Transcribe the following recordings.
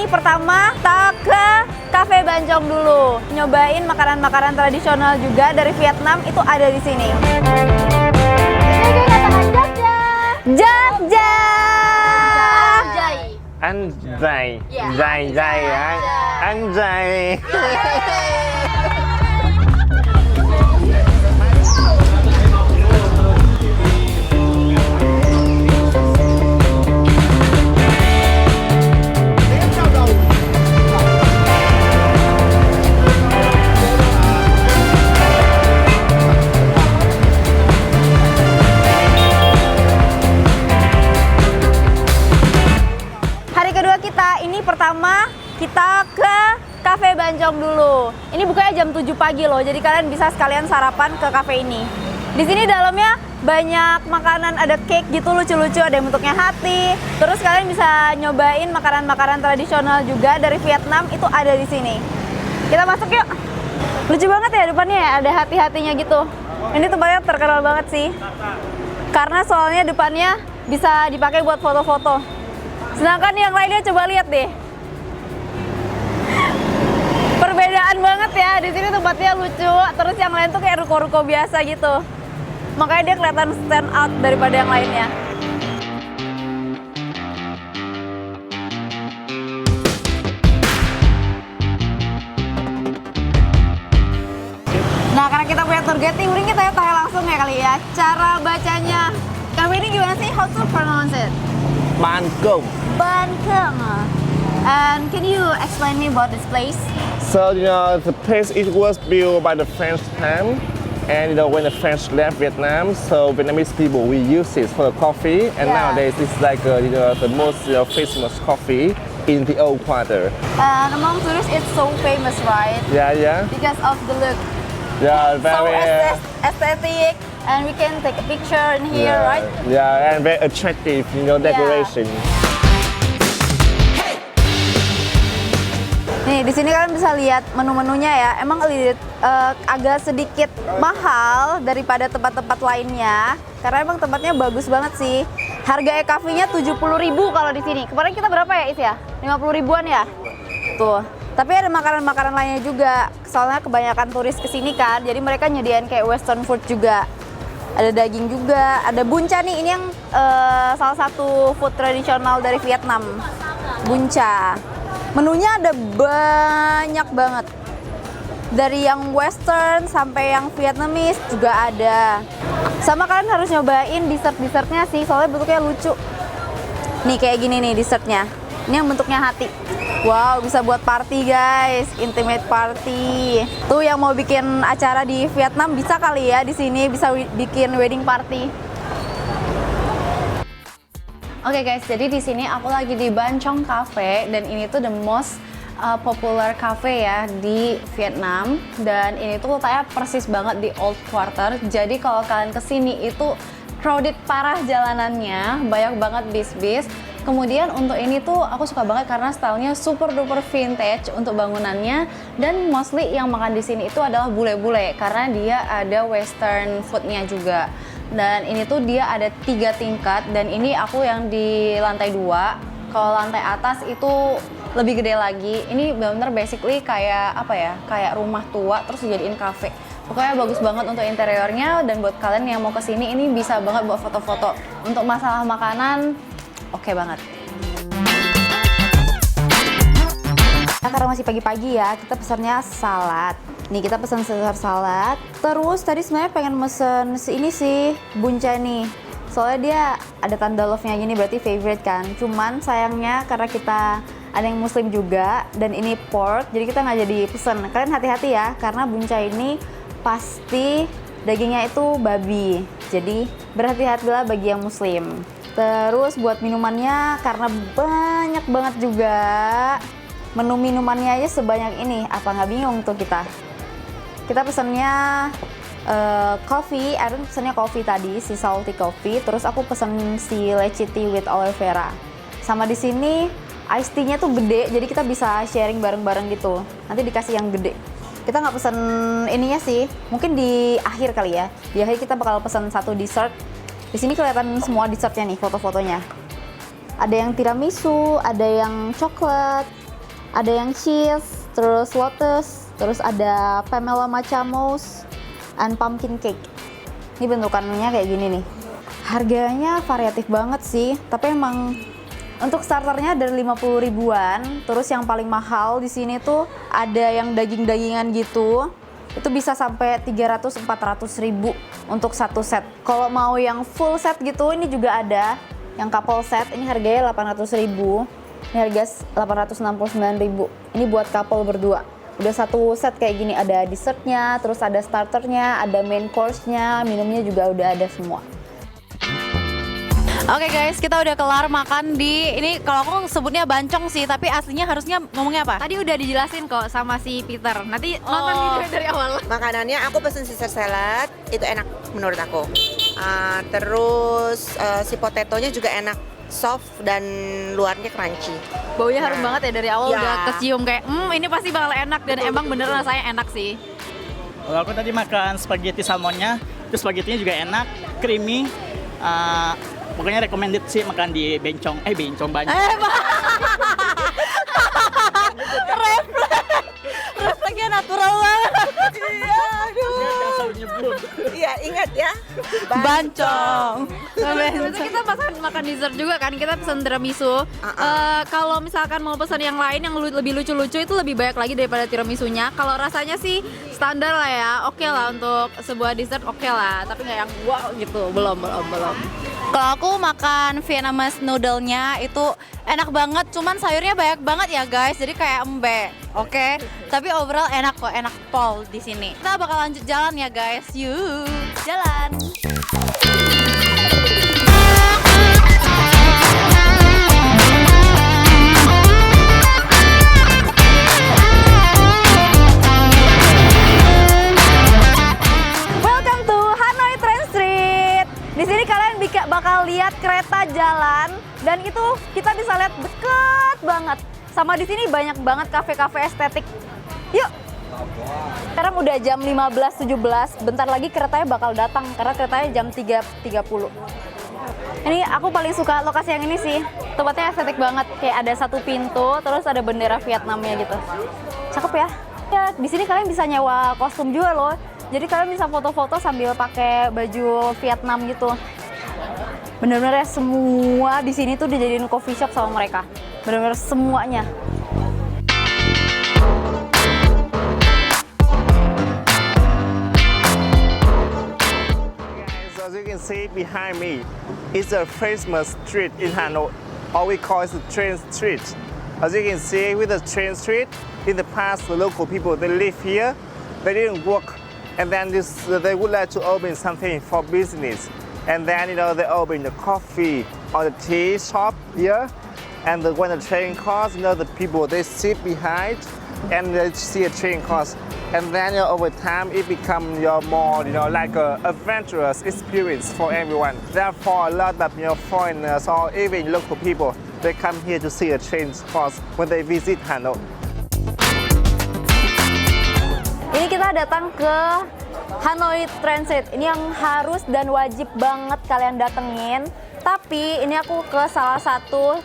ini pertama kita ke Cafe Bancong dulu. Nyobain makanan-makanan tradisional juga dari Vietnam, itu ada di sini. Jogja. Anjay. Jai ya. Anjay. Pertama kita ke Cafe Bancong dulu. Ini bukanya jam 7 pagi loh, jadi kalian bisa sekalian sarapan ke cafe ini. Di sini dalamnya banyak makanan, ada cake gitu lucu-lucu, ada yang bentuknya hati. Terus kalian bisa nyobain makanan-makanan tradisional juga dari Vietnam, itu ada di sini. Kita masuk yuk. Lucu banget ya depannya ya, ada hati-hatinya gitu. Ini tempatnya terkenal banget sih. Karena soalnya depannya bisa dipakai buat foto-foto. Sedangkan yang lainnya coba lihat deh. Perbedaan banget ya, di sini tempatnya lucu, terus yang lain tuh kayak ruko-ruko biasa gitu. Makanya dia kelihatan stand out daripada yang lainnya. Nah, karena kita punya tour guide nih, mending kita tanya langsung ya kali ya. Cara bacanya, cafe ini gimana sih? How to pronounce it? Bangkok. Bangkok. And can you explain me about this place? So, the place, it was built by the French time. And, when the French left Vietnam, so Vietnamese people, we use it for coffee. And nowadays, it's like, the most famous coffee in the old quarter. And among tourists, it's so famous, right? Yeah. Because of the look. Yeah, So very... aesthetic. And we can take a picture in here, right? Yeah, and very attractive, decoration. Nih, di sini kalian bisa lihat menu-menunya ya. Emang agak sedikit mahal daripada tempat-tempat lainnya. Karena emang tempatnya bagus banget sih. Harga cafe-nya 70.000 kalau di sini. Kemarin kita berapa ya, Is ya? 50 ribuan ya? Tuh. Tapi ada makanan-makanan lainnya juga. Soalnya kebanyakan turis kesini kan, jadi mereka nyediain kayak western food juga. Ada daging juga, ada bunca nih, ini yang salah satu food tradisional dari Vietnam, bunca. Menunya ada banyak banget, dari yang western sampai yang Vietnamese juga ada. Sama kalian harus nyobain dessert-dessertnya sih, soalnya bentuknya lucu. Nih kayak gini nih dessertnya, ini yang bentuknya hati. Wow, bisa buat party guys, intimate party. Tuh yang mau bikin acara di Vietnam bisa kali ya di sini, bisa bikin wedding party. Oke guys, jadi di sini aku lagi di Ban Chong Cafe dan ini tuh the most popular cafe ya di Vietnam, dan ini tuh letaknya persis banget di Old Quarter. Jadi kalau kalian kesini itu crowded parah jalanannya, banyak banget bis-bis. Kemudian untuk ini tuh aku suka banget karena stylenya super duper vintage untuk bangunannya, dan mostly yang makan di sini itu adalah bule-bule karena dia ada western foodnya juga. Dan ini tuh dia ada 3 tingkat, dan ini aku yang di lantai 2. Kalau lantai atas itu lebih gede lagi. Ini benar-benar basically kayak apa ya? Kayak rumah tua terus dijadiin cafe. Pokoknya bagus banget untuk interiornya, dan buat kalian yang mau kesini ini bisa banget buat foto-foto. Untuk masalah makanan, oke banget. Karena masih pagi-pagi ya, kita pesannya salad. Nih kita pesan Caesar salad. Terus tadi sebenarnya pengen mesen ini sih, bunca nih. Soalnya dia ada tanda love-nya gini, berarti favorite kan. Cuman sayangnya karena kita ada yang muslim juga, dan ini pork, jadi kita nggak jadi pesen. Kalian hati-hati ya, karena bunca ini pasti dagingnya itu babi. Jadi berhati-hatilah bagi yang muslim. Terus buat minumannya, karena banyak banget juga. Menu minumannya aja sebanyak ini, apa nggak bingung tuh kita. Kita pesennya coffee, Aaron pesennya coffee tadi, si salty coffee. Terus aku pesen si lychee tea with aloe vera. Sama di sini iced tea-nya tuh gede, jadi kita bisa sharing bareng-bareng gitu. Nanti dikasih yang gede. Kita nggak pesen ininya sih, mungkin di akhir kali ya. Di akhir kita bakal pesen satu dessert. Di sini kelihatan semua dessertnya nih, foto-fotonya. Ada yang tiramisu, ada yang coklat, Ada yang cheese, terus lotus, terus ada Pamela Matcha Mousse, and pumpkin cake. Ini bentukannya kayak gini nih. Harganya variatif banget sih, tapi emang untuk starternya dari 50 ribuan. Terus yang paling mahal di sini tuh ada yang daging-dagingan gitu. Itu bisa sampai 300-400 ribu untuk satu set. Kalau mau yang full set gitu, ini juga ada. Yang couple set, ini harganya 800 ribu. Ini harga 869 ribu. Ini buat couple berdua. Udah satu set kayak gini, ada dessertnya, terus ada starternya, ada main course-nya, minumnya juga udah ada semua. Oke guys, kita udah kelar makan di ini, kalau aku sebutnya bancong sih, tapi aslinya harusnya ngomongnya apa? Tadi udah dijelasin kok sama si Peter. Nanti nonton video dari awal. Makanannya aku pesen Caesar salad, itu enak menurut aku. Terus si potatonya juga enak, soft dan luarnya crunchy. Baunya harum banget ya dari awal Ya. udah kecium kayak ini pasti bakal enak dan emang bener rasanya enak sih. Kalau aku tadi makan spaghetti salmonnya, terus spagettinya juga enak, creamy. Pokoknya recommended sih makan di bencong banyak. Refleksnya natural banget. Iya, ingat ya. Bancong. Terus kita makan dessert juga kan, kita pesan tiramisu. Kalau misalkan mau pesan yang lain yang lebih lucu-lucu itu lebih banyak lagi daripada tiramisunya. Kalau rasanya sih standar lah ya, oke lah untuk sebuah dessert oke lah, tapi nggak yang wow gitu, belum. Kalau aku makan Vietnamese noodle-nya itu enak banget, cuman sayurnya banyak banget ya guys, jadi kayak embe, oke? Tapi overall enak kok, enak pol di sini. Kita bakal lanjut jalan ya guys, yuk jalan. Welcome to Hanoi Train Street. Di sini kalian bakal lihat kereta jalan dan itu kita bisa lihat deket banget. Sama di sini banyak banget kafe-kafe estetik. Yuk. Sekarang udah jam 15.17. Bentar lagi keretanya bakal datang karena keretanya jam 3.30. Ini aku paling suka lokasi yang ini sih. Tempatnya estetik banget. Kayak ada satu pintu, terus ada bendera Vietnamnya gitu. Cakep ya. Ya, di sini kalian bisa nyewa kostum juga loh. Jadi kalian bisa foto-foto sambil pakai baju Vietnam gitu. Bener-bener ya, semua di sini tuh dijadiin coffee shop sama mereka. Bener-bener semuanya. Guys, as you can see behind me, it's a famous street in Hanoi, or we call it the train street. As you can see, with the train street, in the past, the local people, they live here, they didn't work, and then they would like to open something for business. And then, they open the coffee or the tea shop here. And when the train comes, the people, they sit behind and they see a train comes. And then over time, it becomes more, like a adventurous experience for everyone. Therefore, a lot of foreigners or even local people, they come here to see a train course when they visit Hanoi. Ini kita datang ke Hanoi Transit. Ini yang harus dan wajib banget kalian datengin. Tapi ini aku ke salah satu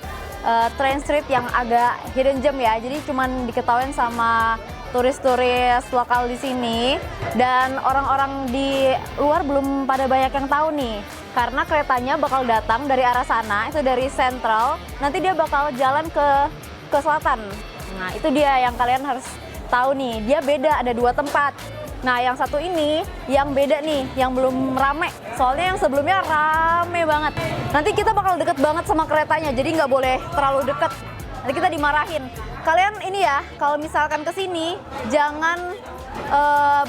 train street yang agak hidden gem ya. Jadi cuman diketahuin sama turis-turis lokal di sini dan orang-orang di luar belum pada banyak yang tahu nih. Karena keretanya bakal datang dari arah sana, itu dari Central. Nanti dia bakal jalan ke selatan. Nah, itu dia yang kalian harus tahu nih. Dia beda, ada dua tempat. Nah, yang satu ini yang beda nih, yang belum rame. Soalnya yang sebelumnya rame banget. Nanti kita bakal deket banget sama keretanya, jadi nggak boleh terlalu deket. Nanti kita dimarahin. Kalian ini ya, kalau misalkan ke sini, jangan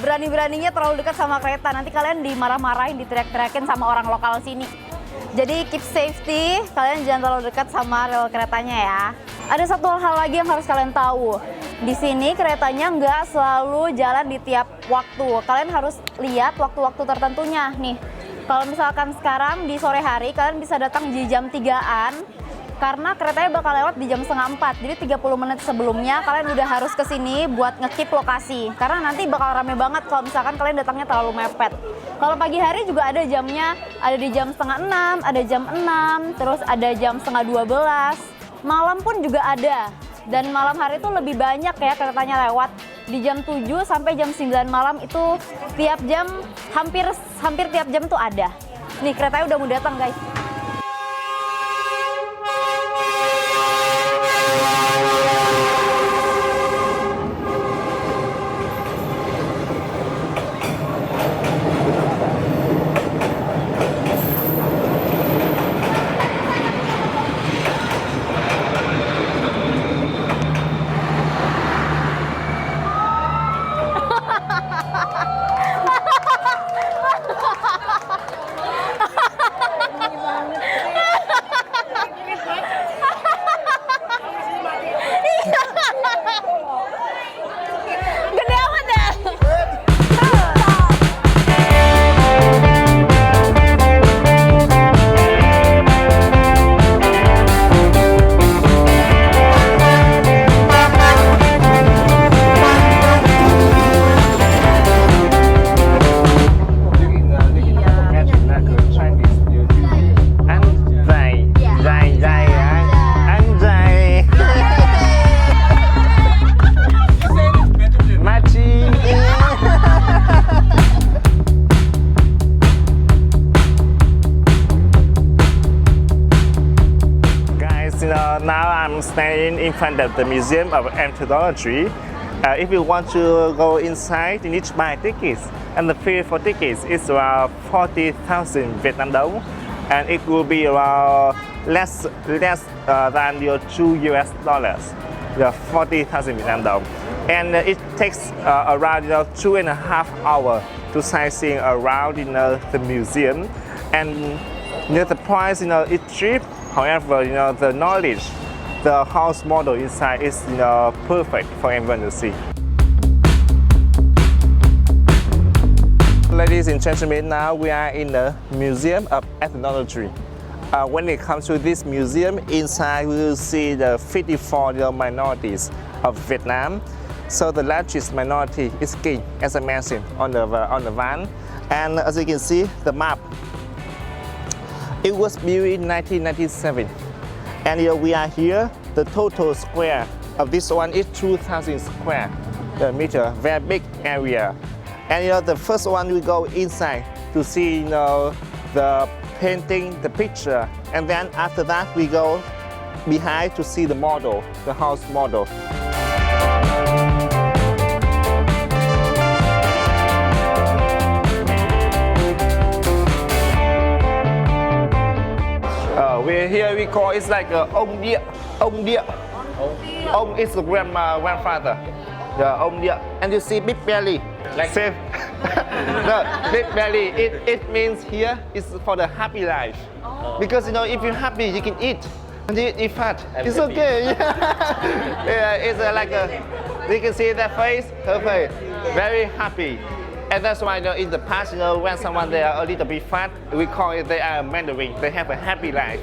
berani-beraninya terlalu dekat sama kereta. Nanti kalian dimarah-marahin, diteriak-teriakin sama orang lokal sini. Jadi keep safety, kalian jangan terlalu dekat sama rel keretanya ya. Ada satu hal lagi yang harus kalian tahu. Di sini keretanya nggak selalu jalan di tiap waktu. Kalian harus lihat waktu-waktu tertentunya nih. Kalau misalkan sekarang di sore hari, kalian bisa datang di jam 3-an. Karena keretanya bakal lewat di jam 3:30. Jadi 30 menit sebelumnya kalian udah harus kesini buat nge-keep lokasi. Karena nanti bakal rame banget kalau misalkan kalian datangnya terlalu mepet. Kalau pagi hari juga ada jamnya, ada di jam 5:30, ada jam 6, terus ada jam 11:30. Malam pun juga ada. Dan malam hari itu lebih banyak ya keretanya lewat. Di jam 7 sampai jam 9 malam itu tiap jam, hampir tiap jam tuh ada. Nih keretanya udah mau datang guys. Gede amat dah. Now I'm standing in front of the Museum of Anthropology. If you want to go inside, you need to buy tickets. And the fee for tickets is around 40,000 Vietnam dong. And it will be around less than your $2. 40,000 Vietnam dong. And it takes around 2.5 hours to sightseeing around the museum. And the price each trip. However, the knowledge, the house model inside is perfect for everyone to see. Ladies and gentlemen, now we are in the Museum of Ethnology. When it comes to this museum, inside we will see the 54 minorities of Vietnam. So the largest minority is Kinh, as I mentioned on the van. And as you can see, the map. It was built in 1997, and we are here. The total square of this one is 2,000 square meter, very big area. And the first one we go inside to see the painting, the picture, and then after that we go behind to see the model, the house model. Here we call it's like ông địa. Ông is the grandfather. Ông địa. And you see big belly. Like same. No, big belly. It means here is for the happy life. Because if you're happy, you can eat. And you eat fat. It's okay. Yeah, it's like you can see their face, her face, very happy. And that's why in the past, when someone they are a little bit fat, we call it they are Mandarin. They have a happy life.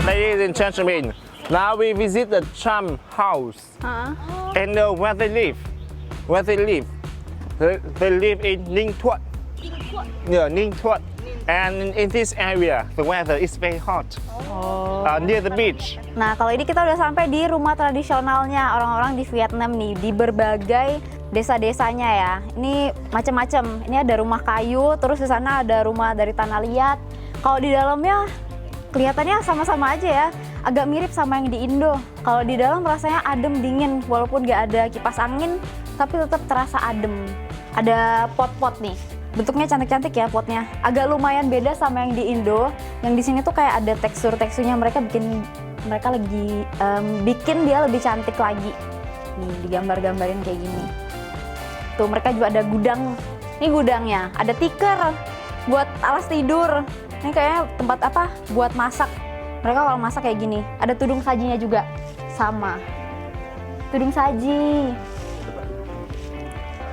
Ladies and gentlemen, now we visit the Cham house. And where they live. They live in Ninh Thuận. Yeah, Ninh Thuận. And in this area, the weather is very hot. Near the beach. Nah, kalau ini kita udah sampai di rumah tradisionalnya orang-orang di Vietnam nih, di berbagai desa-desanya ya. Ini macam-macam. Ini ada rumah kayu, terus di sana ada rumah dari tanah liat. Kalau di dalamnya kelihatannya sama-sama aja ya. Agak mirip sama yang di Indo. Kalau di dalam rasanya adem dingin, walaupun gak ada kipas angin, tapi tetap terasa adem. Ada pot-pot nih. Bentuknya cantik-cantik ya potnya. Agak lumayan beda sama yang di Indo. Yang di sini tuh kayak ada tekstur-teksturnya, mereka lagi bikin dia lebih cantik lagi. Nih digambar-gambarin kayak gini. Tuh mereka juga ada gudang. Ini gudangnya. Ada tikar buat alas tidur. Ini kayaknya tempat apa? Buat masak. Mereka kalau masak kayak gini. Ada tudung sajinya juga. Sama. Tudung saji.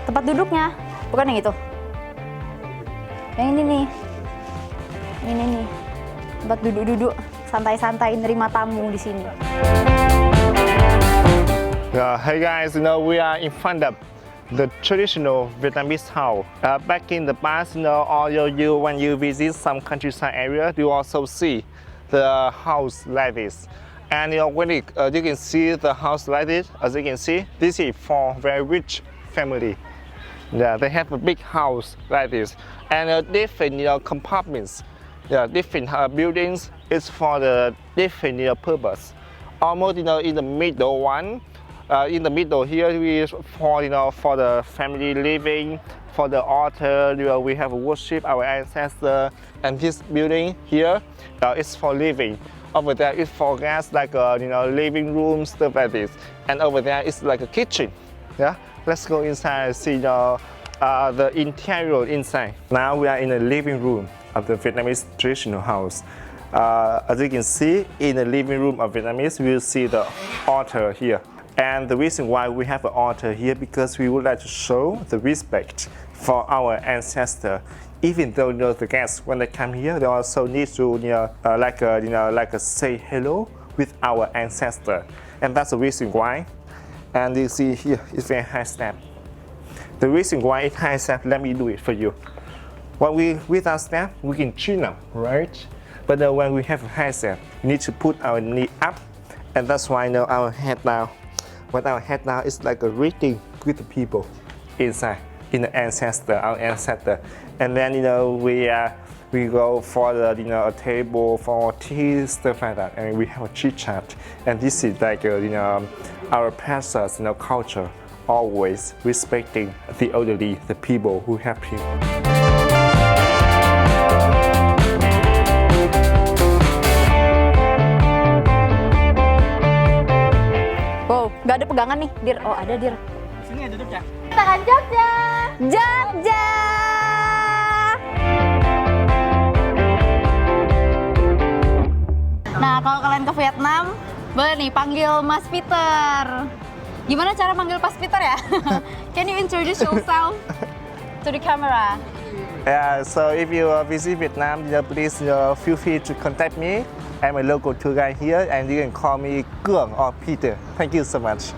Tempat duduknya. Bukan yang itu. Yang ini nih. Ini nih. Tempat duduk-duduk. santai-santai nerima tamu di sini. Hey guys, we are in front of the traditional Vietnamese house. Back in the past, all you when you visit some countryside area, you also see the house like this. And when you can see the house like this, as you can see, this is for very rich family. Yeah, they have a big house like this, and different compartments. Yeah, different buildings is for the different purpose. Almost in the middle one. In the middle here is for for the family living, for the altar. We have worship our ancestor, and this building here is for living. Over there is for guests like living room, stuff like this, and over there is like a kitchen. Yeah, let's go inside and see the interior inside. Now we are in the living room of the Vietnamese traditional house. As you can see, in the living room of Vietnamese, we will see the altar here. And the reason why we have an altar here because we would like to show the respect for our ancestor. Even though the guests when they come here, they also need to say hello with our ancestor, and that's the reason why. And you see here, it's very high step. The reason why it's high step, let me do it for you. When we without step, we can chin up, right? But when we have a high step, we need to put our knee up, and that's why our head now. When our head now is like a reading with the people inside, in the ancestor, our ancestor, and then we go for the a table for tea, stuff like that, and we have a chit chat, and this is like our pastors, culture, always respecting the elderly, the people who have here. Gak ada pegangan nih, Dir. Oh, ada, Dir. Sini duduk ya. Kita kan Jogja. Jogja. Nah, kalau kalian ke Vietnam, boleh nih panggil Mas Peter. Gimana cara manggil Mas Peter ya? Can you introduce yourself to the camera? Yeah, so if you visit Vietnam, please feel free to contact me. I'm a local tour guide here, and you can call me Cường or Peter. Thank you so much.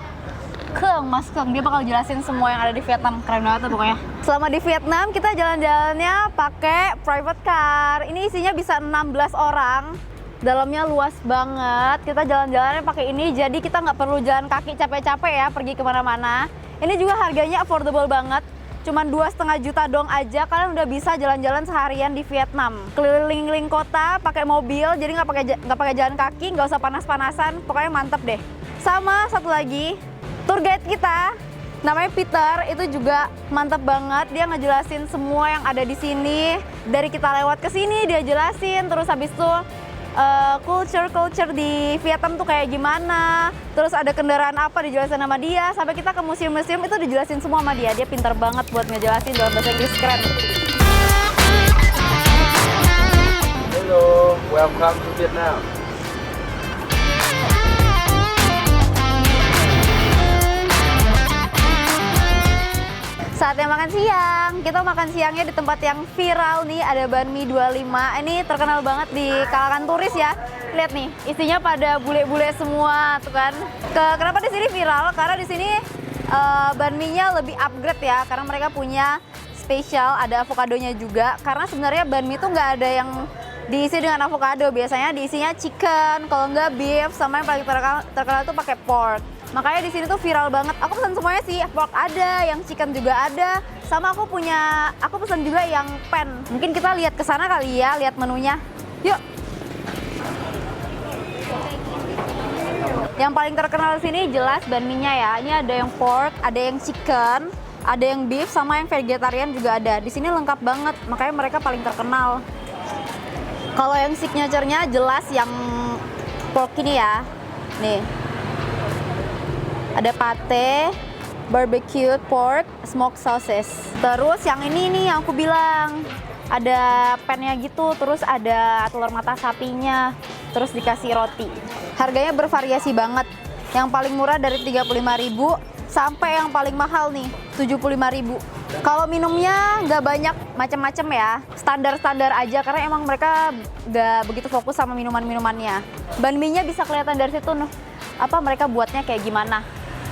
Keung, Mas Keung, dia bakal jelasin semua yang ada di Vietnam. Keren banget tuh pokoknya. Selama di Vietnam, kita jalan-jalannya pakai private car. Ini isinya bisa 16 orang. Dalamnya luas banget. Kita jalan-jalannya pakai ini, jadi kita nggak perlu jalan kaki capek-capek ya, pergi kemana-mana. Ini juga harganya affordable banget. Cuman 2,5 juta dong aja, kalian udah bisa jalan-jalan seharian di Vietnam. Keliling-keliling kota pakai mobil, jadi nggak pakai jalan kaki, nggak usah panas-panasan. Pokoknya mantep deh. Sama satu lagi, tour guide kita namanya Peter, itu juga mantep banget. Dia ngejelasin semua yang ada di sini. Dari kita lewat ke sini dia jelasin, terus habis itu culture di Vietnam tuh kayak gimana, terus ada kendaraan apa dijelasin sama dia, sampai kita ke museum-museum itu dijelasin semua sama dia. Dia pintar banget buat ngejelasin dalam bahasa Inggris, keren. Hello, welcome to Vietnam. Saatnya makan siang. Kita makan siangnya di tempat yang viral nih, ada Banh Mi 25. Ini terkenal banget di kalangan turis ya. Lihat nih, isinya pada bule-bule semua tuh kan. Kenapa di sini viral? Karena di sini banh mi-nya lebih upgrade ya, karena mereka punya spesial, ada avokadonya juga. Karena sebenarnya banh mi tuh nggak ada yang diisi dengan avokado, biasanya diisinya chicken, kalau nggak beef, sama yang paling terkenal tuh pakai pork. Makanya di sini tuh viral banget. Aku pesan semuanya sih, pork ada, yang chicken juga ada, sama aku pesan juga yang pen. Mungkin kita lihat ke sana kali ya, lihat menunya. Yuk. Yang paling terkenal di sini jelas banh mi-nya ya. Ini ada yang pork, ada yang chicken, ada yang beef, sama yang vegetarian juga ada. Di sini lengkap banget, makanya mereka paling terkenal. Kalau yang signature-nya jelas yang pork ini ya. Nih. Ada pate, barbecue pork, smoked sausage. Terus yang ini nih yang aku bilang, ada pennya gitu, terus ada telur mata sapinya, terus dikasih roti. Harganya bervariasi banget. Yang paling murah dari 35.000 sampai yang paling mahal nih 75.000. Kalau minumnya nggak banyak macam-macam ya, standar-standar aja karena emang mereka nggak begitu fokus sama minuman-minumannya. Banh mi-nya bisa kelihatan dari situ nih, apa mereka buatnya kayak gimana.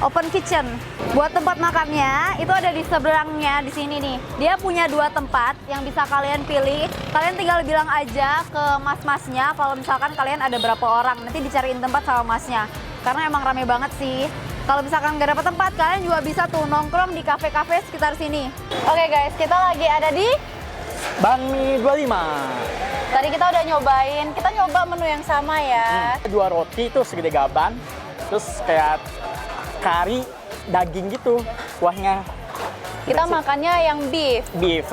Open kitchen. Buat tempat makannya itu ada di seberangnya di sini nih. Dia punya 2 tempat yang bisa kalian pilih. Kalian tinggal bilang aja ke mas-masnya kalau misalkan kalian ada berapa orang. Nanti dicariin tempat sama masnya. Karena emang rame banget sih. Kalau misalkan nggak dapat tempat, kalian juga bisa tuh nongkrong di kafe-kafe sekitar sini. Oke guys, kita lagi ada di Banh mi 25. Tadi kita udah nyobain, kita nyoba menu yang sama ya. 2 roti itu segede gaban, terus kayak kari daging gitu kuahnya. Kita makannya yang beef. Beef.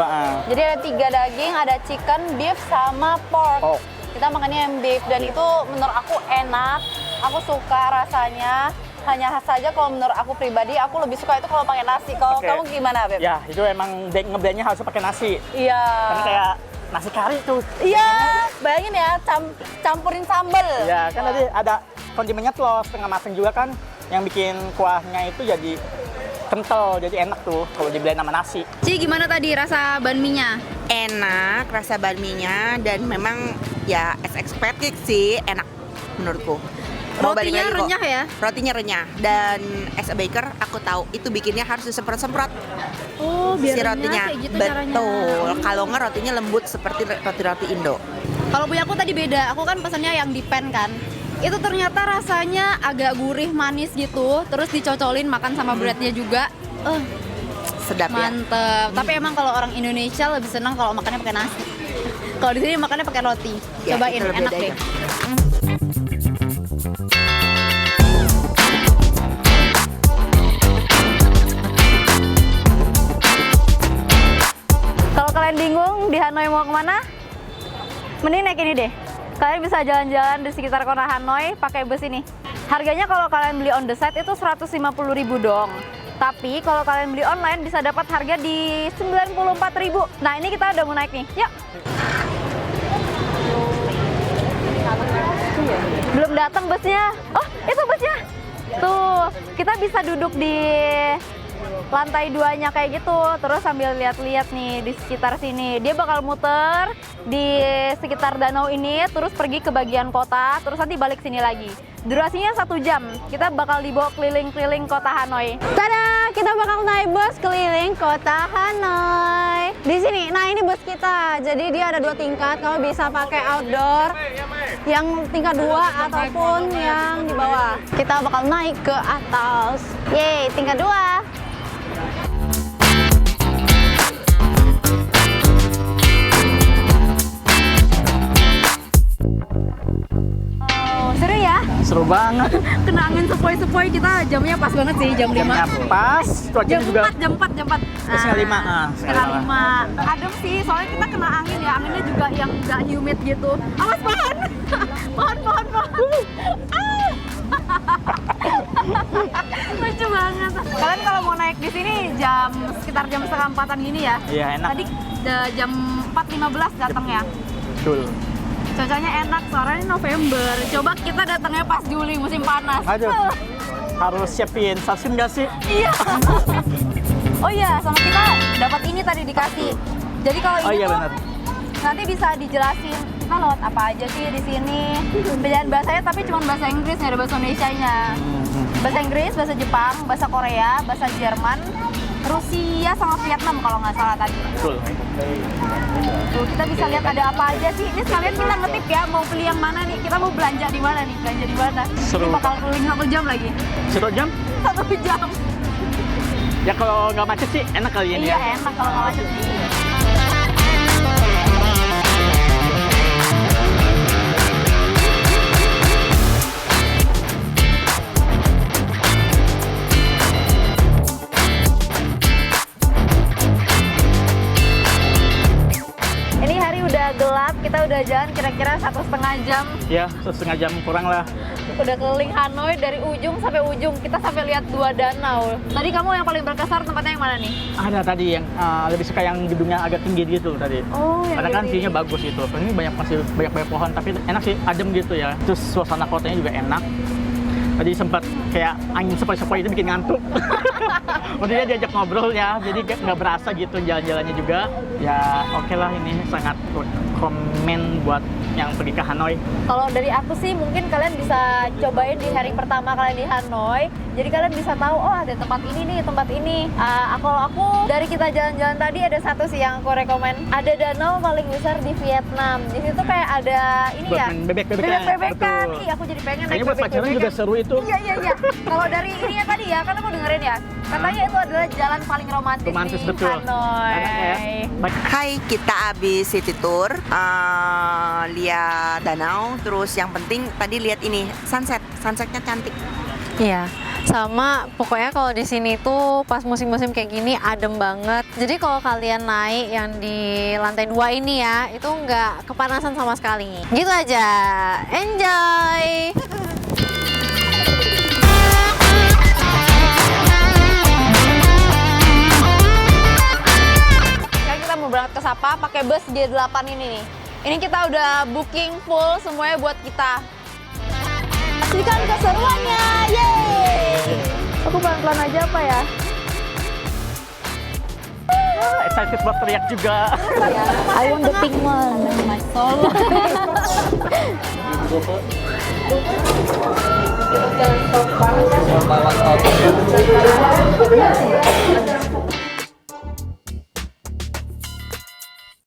Jadi ada 3 daging, ada chicken, beef, sama pork. Pork. Kita makannya yang beef dan itu menurut aku enak. Aku suka rasanya. Hanya saja kalau menurut aku pribadi, aku lebih suka itu kalau pakai nasi. Kalau Oke. kamu gimana, Beb? Ya, itu emang ngeblendnya harus pakai nasi. Iya. Karena kayak nasi kari tuh. Iya, bayangin ya, campurin sambal. Ya, kan tadi ada kondimennya telur setengah matang juga kan, yang bikin kuahnya itu jadi kental, jadi enak tuh kalau diblend sama nasi. Ci, gimana tadi rasa banh mi-nya? Enak rasa banh mi-nya dan memang ya as expected sih enak menurutku. Mau balik Rotinya lagi kok. renyah ya? Rotinya renyah dan as a baker aku tahu itu bikinnya harus disemprot-semprot Oh, si rotinya. kayak gitu Betul. Kalau nggak rotinya lembut seperti roti-roti Indo. Kalau punya aku tadi beda, aku kan pesannya yang di pan kan. Itu ternyata rasanya agak gurih manis gitu, terus dicocolin makan sama breadnya juga. Sedap ya. Mantep. Tapi emang kalau orang Indonesia lebih senang kalau makannya pakai nasi. Kalau di sini makannya pakai roti. Ya, Cobain, itu lebih enak beda deh. aja. Kalau kalian bingung di Hanoi mau kemana, mending naik ini deh. Kalian bisa jalan-jalan di sekitar kota Hanoi pakai bus ini. Harganya kalau kalian beli on the site itu 150.000 dong. Tapi kalau kalian beli online bisa dapat harga di 94.000. Nah ini kita udah mau naik nih, yuk. Belum datang busnya. Oh itu busnya. Tuh kita bisa duduk di lantai 2-nya kayak gitu, terus sambil lihat-lihat nih di sekitar sini. Dia bakal muter di sekitar danau ini, terus pergi ke bagian kota, terus nanti balik sini lagi. Durasinya 1 jam. Kita bakal dibawa keliling-keliling kota Hanoi. Tada, kita bakal naik bus keliling kota Hanoi. Di sini, nah ini bus kita. Jadi dia ada 2 tingkat. Kamu bisa pakai outdoor, yang tingkat 2 ataupun yang di bawah. Kita bakal naik ke atas. Yeay, tingkat 2. Seru ya? Seru banget. Kena angin sepoi-sepoi, kita jamnya pas banget sih, jam 5. Jamnya pas, cuacanya Jam juga 4, jam 4, jam 4. setengah 5. Setengah 5. Adem sih, soalnya kita kena angin ya, anginnya juga yang nggak humid gitu. Awas pohon! pohon. Lucu banget. Kalian kalau mau naik di sini sekitar jam setengah 4-an gini ya? Iya, enak. Tadi jam 4.15 datang ya. Betul. Cuacanya enak, soalnya November. Coba kita datangnya pas Juli, musim panas. Aduh. Harus siapin sunscreen nggak sih? Iya. Oh iya, sama kita dapat ini tadi dikasih. Jadi kalau ini Oh iya tuh benar. nanti bisa dijelasin kita lewat apa aja sih di sini. Pilihan bahasanya tapi cuma bahasa Inggris, nggak ada bahasa Indonesianya. Bahasa Inggris, bahasa Jepang, bahasa Korea, bahasa Jerman, Rusia sama Vietnam kalau nggak salah tadi. Betul. Tuh, kita bisa lihat ada apa aja sih. Ini sekalian kita ngetip ya, mau pilih yang mana nih. Kita mau belanja di mana nih? Belanja di mana? Seru. Ini bakal keliling 1 jam lagi. 1 jam? 1 jam. Ya kalau nggak macet sih enak kali ini Iya ya. enak kalau nggak macet. Ini hari udah gelap, kita udah jalan kira-kira 1,5 jam. Ya, 1,5 jam kurang lah. Udah keliling Hanoi dari ujung sampai ujung. Kita sampai lihat 2 danau. Tadi kamu yang paling berkesan tempatnya yang mana nih? Ada tadi yang lebih suka yang gedungnya agak tinggi gitu tadi. Oh, yang Karena kan gede. view-nya bagus gitu. Ini masih banyak pohon tapi enak sih, adem gitu ya. Terus suasana kotanya juga enak. Tadi sempat kayak angin sepoi-sepoi itu bikin ngantuk. Untungnya diajak ngobrol ya, jadi nggak berasa gitu jalan-jalannya juga. Ya oke lah, ini sangat komen buat yang pergi ke Hanoi. Kalau dari aku sih mungkin kalian bisa cobain di hari pertama kalian di Hanoi. Jadi kalian bisa tahu, oh ada tempat ini nih, tempat ini. Kalau aku dari kita jalan-jalan tadi ada satu sih yang aku rekomen. Ada danau paling besar di Vietnam. Di situ kayak ada ini Buat ya. main bebek-bebekan. Bebek-bebekan. Betul. Ih, aku jadi pengen Kayaknya buat pacaran juga seru itu. Iya. Kalau dari ini ya tadi ya, kan aku dengerin ya. Katanya itu adalah jalan paling romantis, Romantis di betul. Hanoi. Karena kayak Hai, kita habis city tour, lihat danau, terus yang penting tadi lihat ini sunsetnya cantik. Iya, sama pokoknya kalau di sini tuh pas musim-musim kayak gini adem banget. Jadi kalau kalian naik yang di lantai 2 ini ya, itu nggak kepanasan sama sekali. Gitu aja, enjoy! Sekarang kita mau berangkat ke Sapa pakai bus J8 ini nih. Ini kita udah booking full semuanya buat kita. Saksikan keseruannya, yeay! Aku pelan-pelan aja apa ya? excited buat teriak juga. I want the pink one. My soul.